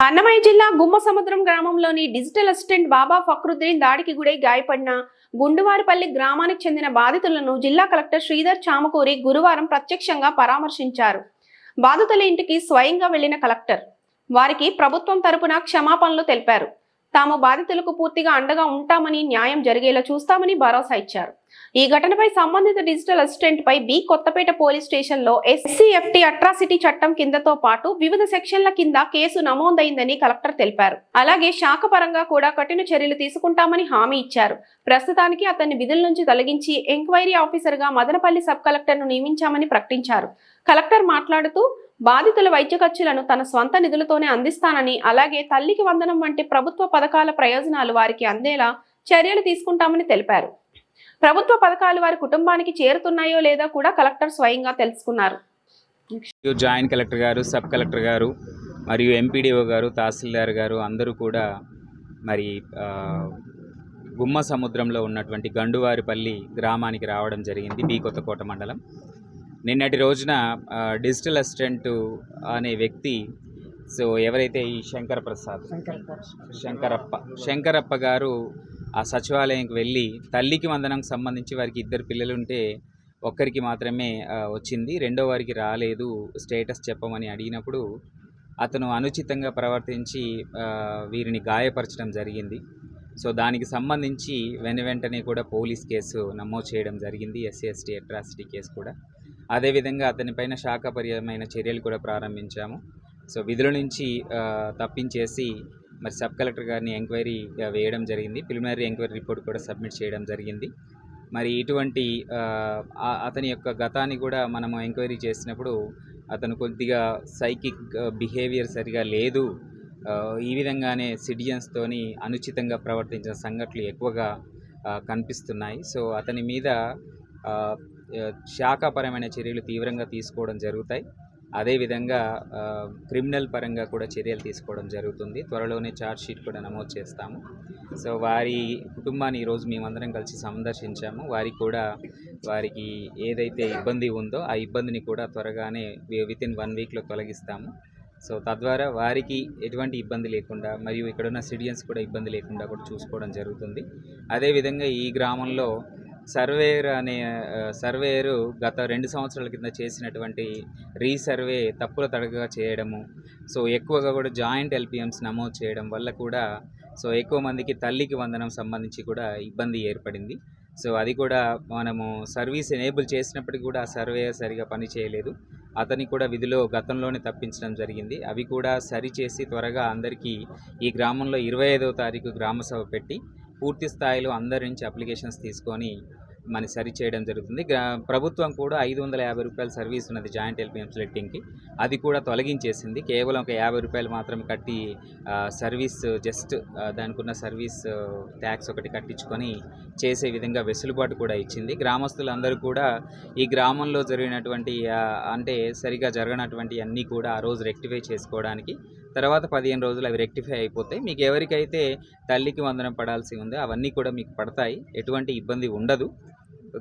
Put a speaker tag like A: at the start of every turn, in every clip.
A: అన్నమయ్య జిల్లా గుమ్మసముద్రం గ్రామంలోని digital assistant బాబా ఫక్రుద్దీన్ దాడికి గురై గాయపడిన గుండువారిపల్లి గ్రామానికి చెందిన బాధితులను జిల్లా కలెక్టర్ శ్రీధర్ చామకూరి గురువారం ప్రత్యక్షంగా పరామర్శించారు. బాధితుల ఇంటికి స్వయంగా వెళ్లిన కలెక్టర్ వారికి ప్రభుత్వం తరపున క్షమాపణలు తెలిపారు. తాము బాధితులకు పూర్తిగా అండగా ఉంటామని, న్యాయం జరిగేలా చూస్తామని భరోసా ఇచ్చారు. ఈ ఘటనపై సంబంధిత డిజిటల్ అసిస్టెంట్ పై బి కొత్తపేట పోలీస్ స్టేషన్ లో SCFT అట్రాసిటీ చట్టం కిందతో పాటు వివిధ సెక్షన్ల కింద కేసు నమోదైందని కలెక్టర్ తెలిపారు. అలాగే శాఖ పరంగా కూడా కఠిన చర్యలు తీసుకుంటామని హామీ ఇచ్చారు. ప్రస్తుతానికి అతన్ని విధుల నుంచి తొలగించి ఎంక్వైరీ ఆఫీసర్ గా మదనపల్లి సబ్ కలెక్టర్ ను నియమించామని ప్రకటించారు. కలెక్టర్ మాట్లాడుతూ బాధితుల వైద్య ఖర్చులను తన స్వంత నిధులతోనే అందిస్తానని, అలాగే తల్లికి వందనం వంటి ప్రభుత్వ పథకాల ప్రయోజనాలు వారికి అందేలా చర్యలు తీసుకుంటామని తెలిపారు. ప్రభుత్వ పథకాలు వారి కుటుంబానికి చేరుతున్నాయో లేదా కూడా కలెక్టర్ స్వయంగా తెలుసుకున్నారు.
B: జాయింట్ కలెక్టర్ గారు, సబ్ కలెక్టర్ గారు మరియు ఎంపీడీఓ గారు, తహసీల్దార్ గారు అందరూ కూడా మరి గుమ్మ సముద్రంలో ఉన్నటువంటి గండువారిపల్లి గ్రామానికి రావడం జరిగింది. బి కొత్తకోట మండలం. నిన్నటి రోజున డిజిటల్ అసిస్టెంట్ అనే వ్యక్తి, సో ఎవరైతే ఈ శంకరప్ప గారు ఆ సచివాలయంకి వెళ్ళి తల్లికి వందనంకి సంబంధించి వారికి 2 పిల్లలు ఉంటే ఒక్కరికి మాత్రమే వచ్చింది, రెండో వారికి రాలేదు, స్టేటస్ చెప్పమని అడిగినప్పుడు అతను అనుచితంగా ప్రవర్తించి వీరిని గాయపరచడం జరిగింది. సో దానికి సంబంధించి వెంటనే కూడా పోలీస్ కేసు నమోదు చేయడం జరిగింది, SCST అట్రాసిటీ కేసు కూడా. అదేవిధంగా అతనిపైన శాఖపరమైన చర్యలు కూడా ప్రారంభించాము. సో విధుల నుంచి తప్పించేసి మరి సబ్ కలెక్టర్ గారిని ఎంక్వైరీ వేయడం జరిగింది. ప్రిలిమినరీ ఎంక్వైరీ రిపోర్ట్ కూడా సబ్మిట్ చేయడం జరిగింది. మరి ఇటువంటి అతని యొక్క గతాన్ని కూడా మనము ఎంక్వైరీ చేసినప్పుడు అతను కొద్దిగా సైకిక్ బిహేవియర్ సరిగా లేదు, ఈ విధంగానే సిటిజన్స్తోని అనుచితంగా ప్రవర్తించిన సంఘటనలు ఎక్కువగా కనిపిస్తున్నాయి. సో అతని మీద శాఖాపరమైన చర్యలు తీవ్రంగా తీసుకోవడం జరుగుతాయి. అదేవిధంగా క్రిమినల్ పరంగా కూడా చర్యలు తీసుకోవడం జరుగుతుంది. త్వరలోనే ఛార్జ్ షీట్ కూడా నమోదు చేస్తాము. సో వారి కుటుంబాన్ని ఈరోజు మేమందరం కలిసి సందర్శించాము. వారికి ఏదైతే ఇబ్బంది ఉందో ఆ ఇబ్బందిని కూడా త్వరగానే వితిన్ 1 వీక్లో తొలగిస్తాము. సో తద్వారా వారికి ఎటువంటి ఇబ్బంది లేకుండా మరియు ఇక్కడున్న సిటిజన్స్ కూడా ఇబ్బంది లేకుండా కూడా చూసుకోవడం జరుగుతుంది. అదేవిధంగా ఈ గ్రామంలో సర్వేయరు గత 2 సంవత్సరాల కింద చేసినటువంటి రీసర్వే తప్పుల తడగా చేయడము, సో ఎక్కువగా కూడా జాయింట్ LPMs నమోదు చేయడం వల్ల కూడా సో ఎక్కువ మందికి తల్లికి వందనం సంబంధించి కూడా ఇబ్బంది ఏర్పడింది. సో అది కూడా మనము సర్వీస్ ఎనేబుల్ చేసినప్పటికీ కూడా ఆ సర్వేయర్ సరిగా పని చేయలేదు. అతని కూడా విధిలో గతంలోనే తప్పించడం జరిగింది. అవి కూడా సరిచేసి త్వరగా అందరికీ ఈ గ్రామంలో 25వ తారీఖు గ్రామసభ పెట్టి పూర్తి స్థాయిలో అందరి నుంచి అప్లికేషన్స్ తీసుకొని సరి చేయడం జరుగుతుంది. ప్రభుత్వం కూడా 550 రూపాయల సర్వీస్ ఉన్నది జాయింట్ LPM సెలెక్టింగ్కి, అది కూడా తొలగించేసింది. కేవలం ఒక 50 రూపాయలు మాత్రమే కట్టి సర్వీస్ జస్ట్ దానికి ఉన్న సర్వీస్ ట్యాక్స్ ఒకటి కట్టించుకొని చేసే విధంగా వెసులుబాటు కూడా ఇచ్చింది. గ్రామస్తులందరూ కూడా ఈ గ్రామంలో జరిగినటువంటి అంటే సరిగా జరగనటువంటి అన్నీ కూడా ఆ రోజు రెక్టిఫై చేసుకోవడానికి, తర్వాత 15 రోజులు అవి రెక్టిఫై అయిపోతాయి. మీకు ఎవరికైతే తల్లికి వందనం పడాల్సి ఉందో అవన్నీ కూడా మీకు పడతాయి, ఎటువంటి ఇబ్బంది ఉండదు.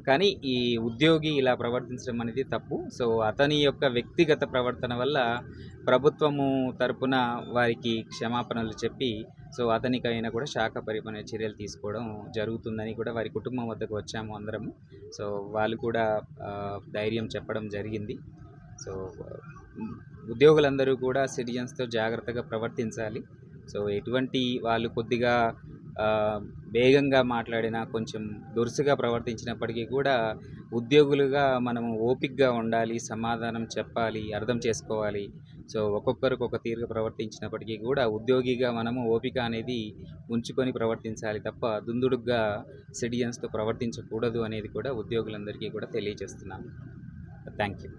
B: కానీ ఈ ఉద్యోగి ఇలా ప్రవర్తించడం అనేది తప్పు. సో అతని యొక్క వ్యక్తిగత ప్రవర్తన వల్ల ప్రభుత్వము తరపున వారికి క్షమాపణలు చెప్పి సో అతనికైనా కూడా శాఖపరమైన చర్యలు తీసుకోవడం జరుగుతుందని కూడా వారి కుటుంబం వద్దకు వచ్చాము అందరము. సో వాళ్ళు కూడా ధైర్యం చెప్పడం జరిగింది. సో ఉద్యోగులందరూ కూడా సిటిజన్స్తో జాగ్రత్తగా ప్రవర్తించాలి. సో ఎటువంటి వాళ్ళు కొద్దిగా వేగంగా మాట్లాడినా, కొంచెం దురుసుగా ప్రవర్తించినప్పటికీ కూడా ఉద్యోగులుగా మనము ఓపికగా ఉండాలి, సమాధానం చెప్పాలి, అర్థం చేసుకోవాలి. సో ఒక్కొక్కరికి ఒక తీరుగా ప్రవర్తించినప్పటికీ కూడా ఉద్యోగిగా మనము ఓపిక అనేది ఉంచుకొని ప్రవర్తించాలి తప్ప దుందుడుగ్గా సిటిజన్స్తో ప్రవర్తించకూడదు అనేది కూడా ఉద్యోగులందరికీ కూడా తెలియజేస్తున్నాను. Thank you.